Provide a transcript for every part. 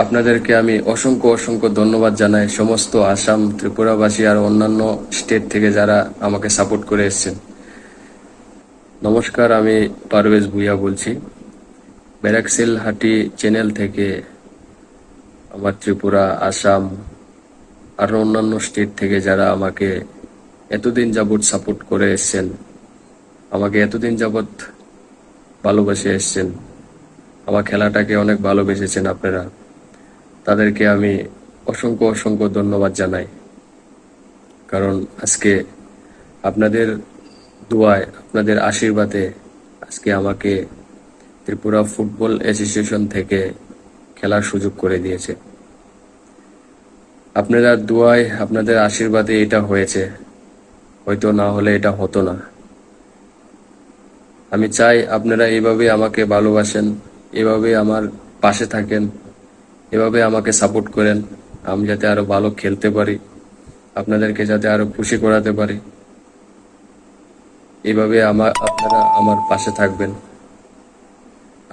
আপনাদেরকে আমি অসংখ্য অসংখ্য ধন্যবাদ জানাই, সমস্ত আসাম, ত্রিপুরাবাসী আর অন্যান্য স্টেট থেকে যারা আমাকে সাপোর্ট করে এসেছেন। নমস্কার, আমি পারভেজ ভুইয়া বলছি ব্যারাকসেল হাটি চ্যানেল থেকে। আমার ত্রিপুরা, আসাম আর অন্যান্য স্টেট থেকে যারা আমাকে এতদিন যাবৎ সাপোর্ট করে এসেছেন, আমাকে এতদিন যাবৎ ভালোবেসে এসেছেন, আমার খেলাটাকে অনেক ভালোবেসেছেন আপনারা, তাদেরকে আমি অসংখ্য অসংখ্য ধন্যবাদ জানাই। কারণ আজকে আপনাদের দোয়ায়, আপনাদের আশীর্বাদে আজকে আমাকে ত্রিপুরা ফুটবল অ্যাসোসিয়েশন থেকে খেলার সুযোগ করে দিয়েছে। আপনাদের দোয়ায়, আপনাদের আশীর্বাদে এটা হয়েছে, হয়তো না হলে এটা হতো না। আমি চাই আপনারা এইভাবে আমাকে ভালোবাসেন, এভাবে আমার পাশে থাকেন, এভাবে আমাকে সাপোর্ট করেন, আমি যাতে আরো ভালো খেলতে পারি, আপনাদেরকে যাতে আরো খুশি করাতে পারি। এইভাবে আপনারা আমার পাশে থাকবেন।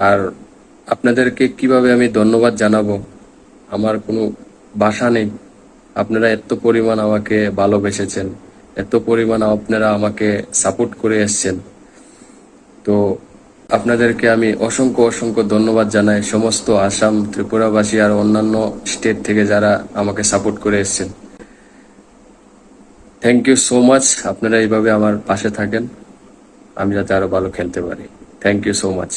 আর আপনাদেরকে কিভাবে আমি ধন্যবাদ জানাবো, আমার কোনো ভাষা নেই। আপনারা এত পরিমাণ আমাকে ভালোবেসেছেন, এত পরিমাণ আপনারা আমাকে সাপোর্ট করে এসছেন। তো আপনাদেরকে আমি অসংখ্য অসংখ্য ধন্যবাদ জানাই, সমস্ত আসাম, ত্রিপুরাবাসী আর অন্যান্য স্টেট থেকে যারা আমাকে সাপোর্ট করে এসছেন। Thank you so much. আপনারা এইভাবে আমার পাশে থাকেন, আমি যাতে আরো ভালো খেলতে পারি। Thank you so much.